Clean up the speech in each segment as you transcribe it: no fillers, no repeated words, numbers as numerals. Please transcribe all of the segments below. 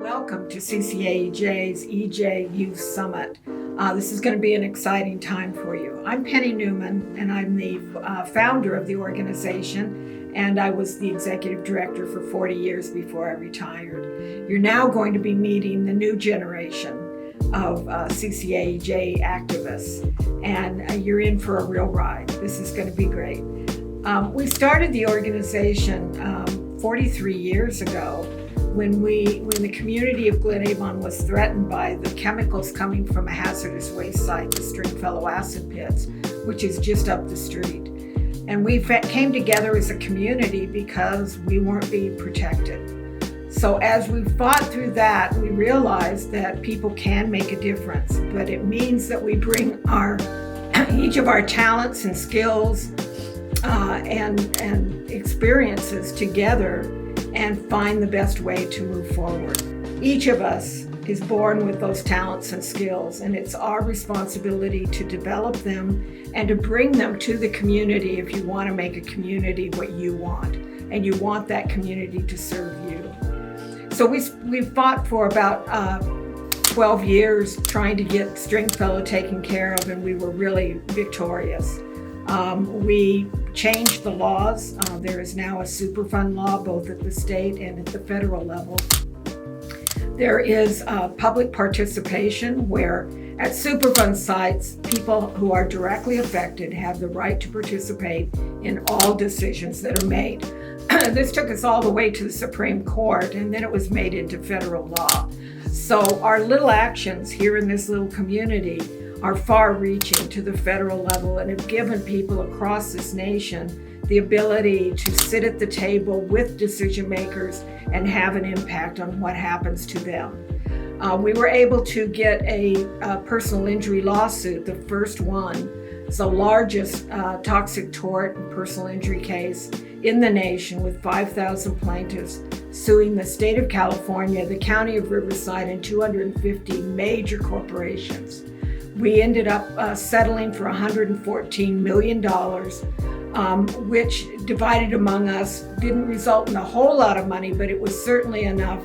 Welcome to CCAEJ's EJ Youth Summit. This is going to be an exciting time for you. I'm Penny Newman, and I'm the founder of the organization, and I was the executive director for 40 years before I retired. You're now going to be meeting the new generation of CCAEJ activists, and you're in for a real ride. This is going to be great. We started the organization 43 years ago when the community of Glen Avon was threatened by the chemicals coming from a hazardous waste site, the Stringfellow acid pits, which is just up the street. And we came together as a community because we weren't being protected. So as we fought through that, we realized that people can make a difference, but it means that we bring each of our talents and skills and experiences together and find the best way to move forward. Each of us is born with those talents and skills, and it's our responsibility to develop them and to bring them to the community if you want to make a community what you want, and you want that community to serve you. So we fought for about 12 years trying to get Stringfellow taken care of, and we were really victorious. We changed the laws. There is now a Superfund law both at the state and at the federal level. There is public participation where at Superfund sites, people who are directly affected have the right to participate in all decisions that are made. This took us all the way to the Supreme Court, and then it was made into federal law. So our little actions here in this little community are far-reaching to the federal level and have given people across this nation the ability to sit at the table with decision makers and have an impact on what happens to them. We were able to get a personal injury lawsuit, the first one. It's the largest toxic tort and personal injury case in the nation, with 5,000 plaintiffs suing the state of California, the county of Riverside, and 250 major corporations. We ended up settling for $114 million, which divided among us didn't result in a whole lot of money, but it was certainly enough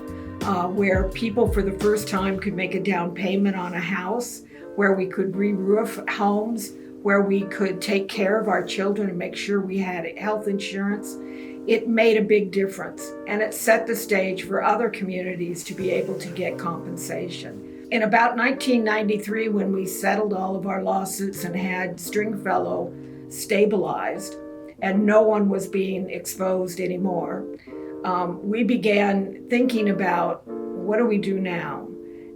where people for the first time could make a down payment on a house, where we could re-roof homes, where we could take care of our children and make sure we had health insurance. It made a big difference, and it set the stage for other communities to be able to get compensation. In about 1993, when we settled all of our lawsuits and had Stringfellow stabilized and no one was being exposed anymore, we began thinking about, what do we do now?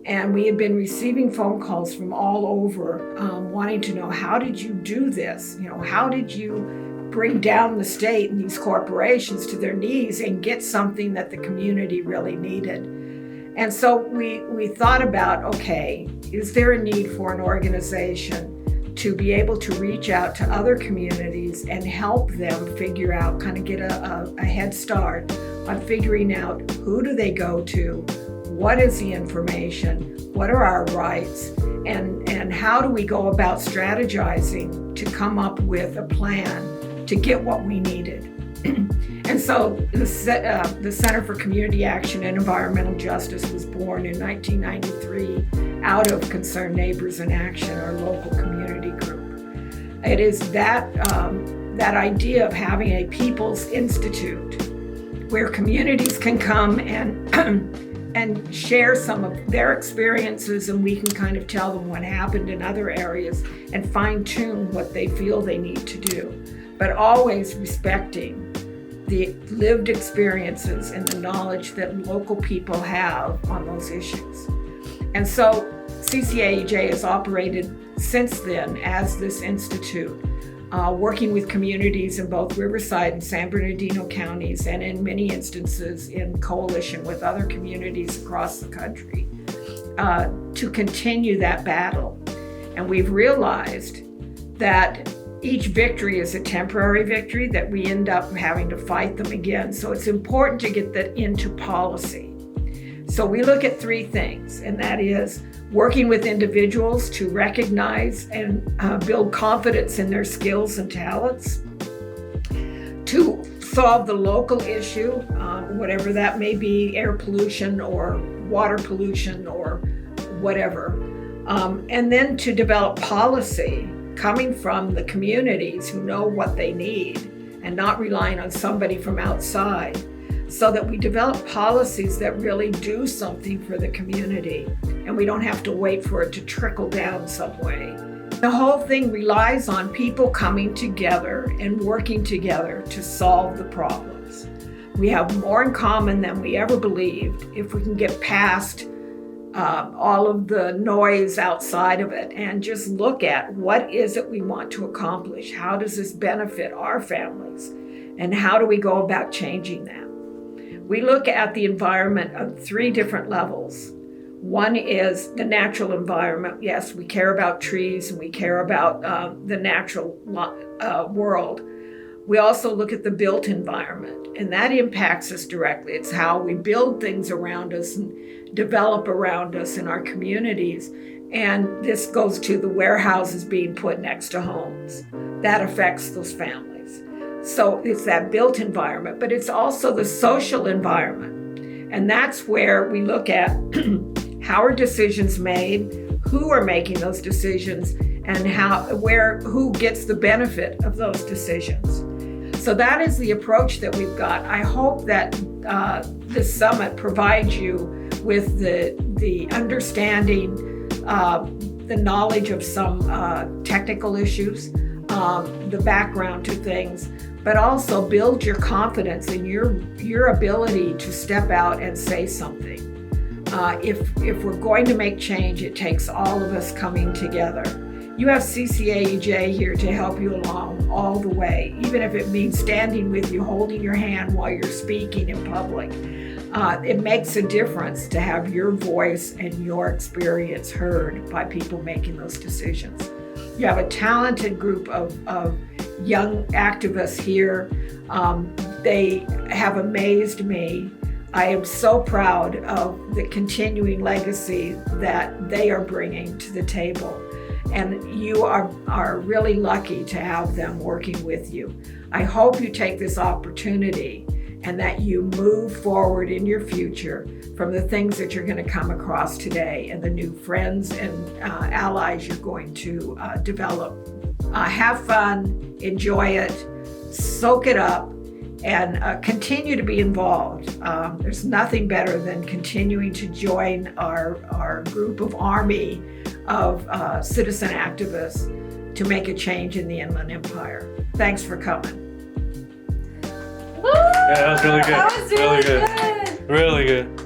And we had been receiving phone calls from all over wanting to know, how did you do this? How did you bring down the state and these corporations to their knees and get something that the community really needed? And so we thought about, okay, is there a need for an organization to be able to reach out to other communities and help them figure out, kind of get a head start on figuring out, who do they go to, what is the information, what are our rights, and how do we go about strategizing to come up with a plan to get what we needed. And so the Center for Community Action and Environmental Justice was born in 1993 out of Concerned Neighbors in Action, our local community group. It is that idea of having a People's Institute where communities can come and share some of their experiences, and we can kind of tell them what happened in other areas and fine-tune what they feel they need to do, but always respecting the lived experiences and the knowledge that local people have on those issues. And so CCAEJ has operated since then as this institute, working with communities in both Riverside and San Bernardino counties, and in many instances in coalition with other communities across the country, to continue that battle. And we've realized that each victory is a temporary victory, that we end up having to fight them again. So it's important to get that into policy. So we look at three things, and that is working with individuals to recognize and build confidence in their skills and talents, to solve the local issue, whatever that may be, air pollution or water pollution or whatever. And then to develop policy coming from the communities who know what they need and not relying on somebody from outside, so that we develop policies that really do something for the community and we don't have to wait for it to trickle down some way. The whole thing relies on people coming together and working together to solve the problems. We have more in common than we ever believed if we can get past all of the noise outside of it and just look at what is it we want to accomplish? How does this benefit our families? And how do we go about changing that? We look at the environment on 3 different levels. One is the natural environment. Yes, we care about trees and we care about the natural world. We also look at the built environment, and that impacts us directly. It's how we build things around us and develop around us in our communities. And this goes to the warehouses being put next to homes. That affects those families. So it's that built environment, but it's also the social environment. And that's where we look at how are decisions made, who are making those decisions, and who gets the benefit of those decisions. So that is the approach that we've got. I hope that this summit provides you with the understanding, the knowledge of some technical issues, the background to things, but also build your confidence in your ability to step out and say something. If we're going to make change, it takes all of us coming together. You have CCAEJ here to help you along all the way, even if it means standing with you, holding your hand while you're speaking in public. It makes a difference to have your voice and your experience heard by people making those decisions. You have a talented group of young activists here. They have amazed me. I am so proud of the continuing legacy that they are bringing to the table. And you are really lucky to have them working with you. I hope you take this opportunity and that you move forward in your future from the things that you're going to come across today and the new friends and allies you're going to develop. Have fun, enjoy it, soak it up, and continue to be involved. There's nothing better than continuing to join our group of army of citizen activists to make a change in the Inland Empire. Thanks for coming. Yeah, that was really good. That was really good. Really good.